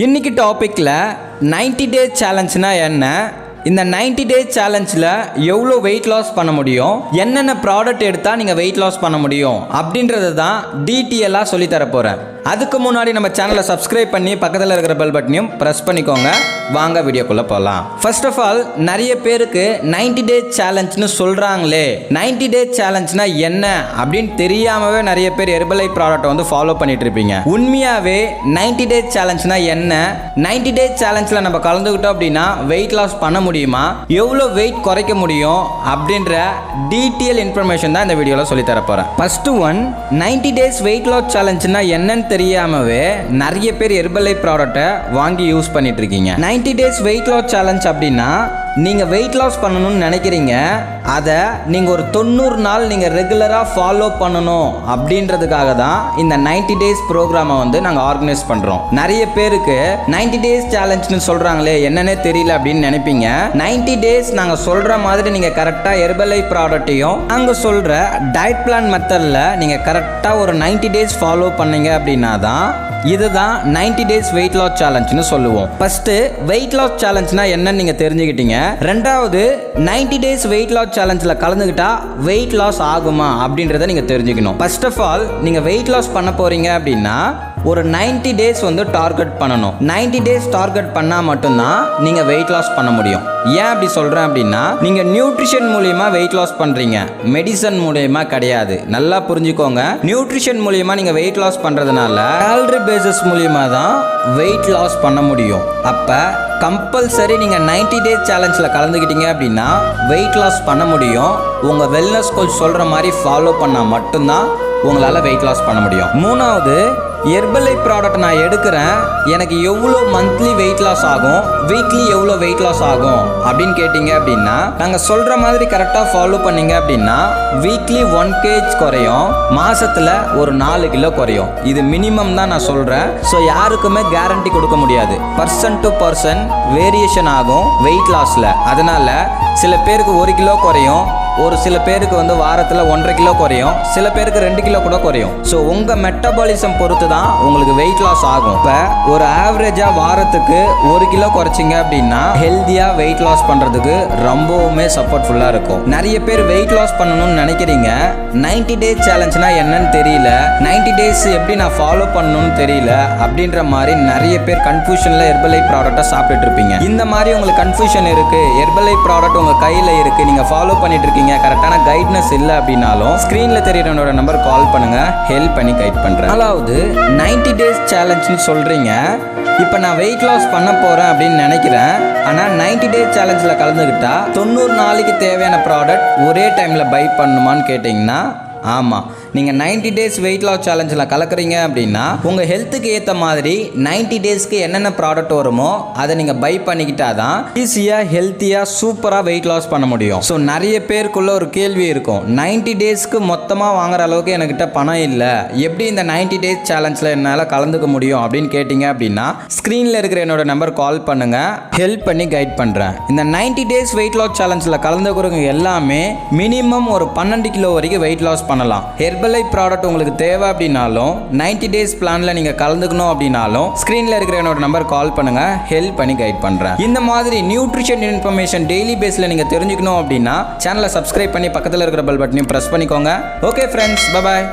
இன்னைக்கு டாபிக்ல 90 டேஸ் சேலஞ்சுனா என்ன, இந்த 90 டேஸ் சேலஞ்சில் எவ்வளோ வெயிட் லாஸ் பண்ண முடியும், என்னென்ன ப்ராடக்ட் எடுத்தால் நீங்கள் வெயிட் லாஸ் பண்ண முடியும் அப்படின்றது தான் டீட்டெயிலாக சொல்லித்தர போகிறேன். அதுக்கு முன்னாடி நம்ம சேனலை சப்ஸ்கிரைப் பண்ணி பக்கத்தில் இருக்கிற பெல் பட்டனையும் ப்ரெஸ் பண்ணிக்கோங்க. வாங்க வீடியோக்குள்ளே போகலாம். ஃபர்ஸ்ட் ஆஃப் ஆல், நிறைய பேருக்கு 90 டேஸ் சேலஞ்சுன்னு சொல்கிறாங்களே, 90 டேஸ் சேலஞ்சுனா என்ன அப்படின்னு தெரியாமவே நிறைய பேர் ஹெர்பலைஃப் ப்ராடக்ட்டை வந்து ஃபாலோ பண்ணிட்டு இருப்பீங்க. உண்மையாகவே 90 டேஸ் சேலஞ்சுனா என்ன, 90 டேஸ் சேலஞ்சில் நம்ம கலந்துக்கிட்டோம் அப்படின்னா வெயிட் லாஸ் பண்ண முடியுமா, எவ்வளோ வெயிட் குறைக்க முடியும் அப்படின்ற டீட்டெயில் இன்ஃபர்மேஷன் தான் இந்த வீடியோவில் சொல்லித்தர போகிறேன். First one, 90 days weight loss சேலஞ்சுனா என்னன்னு தெரியாமவே நிறைய பேர் ஹெர்பலைஃப் ப்ராடக்ட்டை வாங்கி யூஸ் பண்ணிட்டு இருக்கீங்க. 90 டேஸ் வெயிட் லாஸ் சேலஞ்ச் அப்படின்னா நீங்கள் வெயிட் லாஸ் பண்ணணும்னு நினைக்கிறீங்க, அதை நீங்கள் ஒரு 90 நாள் நீங்கள் ரெகுலராக ஃபாலோ பண்ணணும் அப்படின்றதுக்காக தான் இந்த 90 டேஸ் ப்ரோக்ராமை வந்து நாங்கள் ஆர்கனைஸ் பண்ணுறோம். நிறைய பேருக்கு 90 டேஸ் சேலஞ்சுன்னு சொல்கிறாங்களே என்னன்னே தெரியல அப்படின்னு நினைப்பீங்க. 90 டேஸ் நாங்கள் சொல்கிற மாதிரி நீங்கள் கரெக்டாக ஹெர்பலைஃப் ப்ராடக்ட்டையும் நாங்கள் சொல்கிற டயட் பிளான் மெத்தடில் நீங்கள் கரெக்டாக ஒரு 90 டேஸ் ஃபாலோ பண்ணீங்க அப்படின்னா தான் இதுதான் 90 டேஸ் வெயிட் லாஸ் சேலஞ்சுன்னு சொல்லுவோம். ஃபர்ஸ்ட், வெயிட் லாஸ் சேலஞ்சுனா என்னன்னு நீங்கள் தெரிஞ்சுக்கிட்டீங்க. ரெண்டாவது, 90 டேஸ் வெயிட் லாஸ் சேலஞ்சில் கலந்துக்கிட்டா வெயிட் லாஸ் ஆகுமா அப்படின்றத நீங்கள் தெரிஞ்சுக்கணும். ஃபர்ஸ்ட் ஆஃப் ஆல், நீங்கள் வெயிட் லாஸ் பண்ண போகிறீங்க அப்படின்னா ஒரு 90 டேஸ் வந்து டார்கெட் பண்ணணும். 90 டேஸ் டார்கெட் பண்ணால் மட்டும்தான் நீங்கள் வெயிட் லாஸ் பண்ண முடியும். ஏன் அப்படி சொல்கிறேன் அப்படின்னா, நீங்கள் நியூட்ரிஷன் மூலியமா வெயிட் லாஸ் பண்ணுறீங்க, மெடிசன் மூலியமா கிடையாது. நல்லா புரிஞ்சுக்கோங்க. நியூட்ரிஷன் மூலியமா நீங்கள் வெயிட் லாஸ் பண்ணுறதுனால கேலரி பேசிஸ் மூலியமா தான் வெயிட் லாஸ் பண்ண முடியும். அப்போ கம்பல்சரி நீங்கள் 90 டேஸ் சேலஞ்சில் கலந்துக்கிட்டீங்க அப்படின்னா வெயிட் லாஸ் பண்ண முடியும். உங்கள் வெல்னஸ் கோச் சொல்கிற மாதிரி ஃபாலோ பண்ணால் மட்டும்தான் உங்களால் வெயிட் லாஸ் பண்ண முடியும். மூணாவது, ஹெர்பலைஃப் ப்ராடக்ட் நான் எடுக்கிறேன், எனக்கு எவ்வளோ மந்த்லி வெயிட் லாஸ் ஆகும், வீக்லி எவ்வளோ வெயிட் லாஸ் ஆகும் அப்படின்னு கேட்டிங்க அப்படின்னா, நாங்கள் சொல்கிற மாதிரி கரெக்டாக ஃபாலோ பண்ணீங்க அப்படின்னா வீக்லி 1 kg குறையும், மாதத்தில் ஒரு 4 கிலோ குறையும். இது மினிமம் தான் நான் சொல்கிறேன். ஸோ யாருக்குமே கேரண்டி கொடுக்க முடியாது. பர்சன் டு பர்சன் வேரியேஷன் ஆகும் வெயிட் லாஸில். அதனால் சில பேருக்கு 1 கிலோ குறையும், ஒரு சில பேருக்கு வந்து வாரத்தில் 1.5 கிலோ குறையும், சில பேருக்கு 2 கிலோ கூட குறையும். ஸோ உங்கள் மெட்டபாலிசம் பொறுத்து தான் உங்களுக்கு வெயிட் லாஸ் ஆகும். இப்போ ஒரு ஆவரேஜாக வாரத்துக்கு 1 கிலோ குறைச்சிங்க அப்படின்னா ஹெல்த்தியாக வெயிட் லாஸ் பண்ணுறதுக்கு ரொம்பவுமே சப்போர்ட்ஃபுல்லாக இருக்கும். நிறைய பேர் வெயிட் லாஸ் பண்ணணும்னு நினைக்கிறீங்க, 90 டேஸ் சேலஞ்சுனா என்னன்னு தெரியல, 90 டேஸ் எப்படி நான் ஃபாலோ பண்ணணும்னு தெரியல அப்படின்ற மாதிரி நிறைய பேர் கன்ஃபியூஷனில் ஹெர்பலைஃப் ப்ராடக்ட்டை சாப்பிட்டுட்டு இருப்பீங்க. இந்த மாதிரி உங்களுக்கு கன்ஃபியூஷன் இருக்குது, ஹெர்பலைஃப் ப்ராடக்ட் உங்கள் கையில் இருக்குது, நீங்கள் ஃபாலோ பண்ணிட்டு இருக்கீங்க, கரெக்டான கைட்னஸ் இல்லை அப்படின்னாலும் ஸ்கிரீன்ல தெரியறவனோட நம்பர் கால் பண்ணுங்க, ஹெல்ப் பண்ணி கைட் பண்றேன். அதாவது 90 டேஸ் சேலஞ்சுன்னு சொல்றீங்க, இப்போ நான் வெயிட் லாஸ் பண்ண போறேன் அப்படின்னு நினைக்கிறேன். ஆனால் 90 டேஸ் சேலஞ்சில் கலந்துக்கிட்டா 90 நாளைக்கு தேவையான ப்ராடக்ட் ஒரே டைமில் பை பண்ணணுமான்னு கேட்டிங்கன்னா ஆமாம். நீங்கள் 90 டேஸ் வெயிட் லாஸ் சேலஞ்சில் கலக்குறீங்க அப்படின்னா உங்கள் ஹெல்த்துக்கு ஏற்ற மாதிரி 90 டேஸ்க்கு என்னென்ன ப்ராடக்ட் வருமோ அதை நீங்கள் பை பண்ணிக்கிட்டா தான் ஈஸியாக ஹெல்த்தியாக சூப்பராக வெயிட் லாஸ் பண்ண முடியும். ஸோ நிறைய பேருக்குள்ள ஒரு கேள்வி இருக்கும், 90 டேஸ்க்கு மொத்தமாக வாங்குற அளவுக்கு என்கிட்ட பணம் இல்லை, எப்படி இந்த 90 டேஸ் சேலஞ்சில் என்னால் கலந்துக்க முடியும் அப்படின்னு கேட்டிங்க அப்படின்னா ஸ்க்ரீனில் இருக்கிற என்னோட நம்பர் கால் பண்ணுங்கள், ஹெல்ப் பண்ணி கைட் பண்ணுறேன். இந்த 90 டேஸ் வெயிட் லாஸ் சேலஞ்சில் கலந்துக்கிறவங்க எல்லாமே மினிமம் ஒரு 12 கிலோ வரைக்கும் வெயிட் லாஸ் பண்ணலாம். ஹெர்பலைஃப் ப்ராடக்ட் உங்களுக்கு தேவை அப்படின்னாலும் 90 டேஸ் பிளான்ல நீங்க கலந்துக்கணும் அப்படின்னாலும் ஸ்கிரீன்ல இருக்கிற என்னோட நம்பர் கால் பண்ணுங்க, ஹெல்ப் பண்ணி கைட் பண்றேன். இந்த மாதிரி நியூட்ரிஷன் இன்ஃபர்மேஷன் டெய்லி பேஸ்ல நீங்க தெரிஞ்சுக்கணும் அப்படின்னா சேனலை சப்ஸ்கிரைப் பண்ணி பக்கத்தில் இருக்கிற பெல் பட்டனையும் பிரஸ் பண்ணிக்கோங்க. Okay friends, bye bye.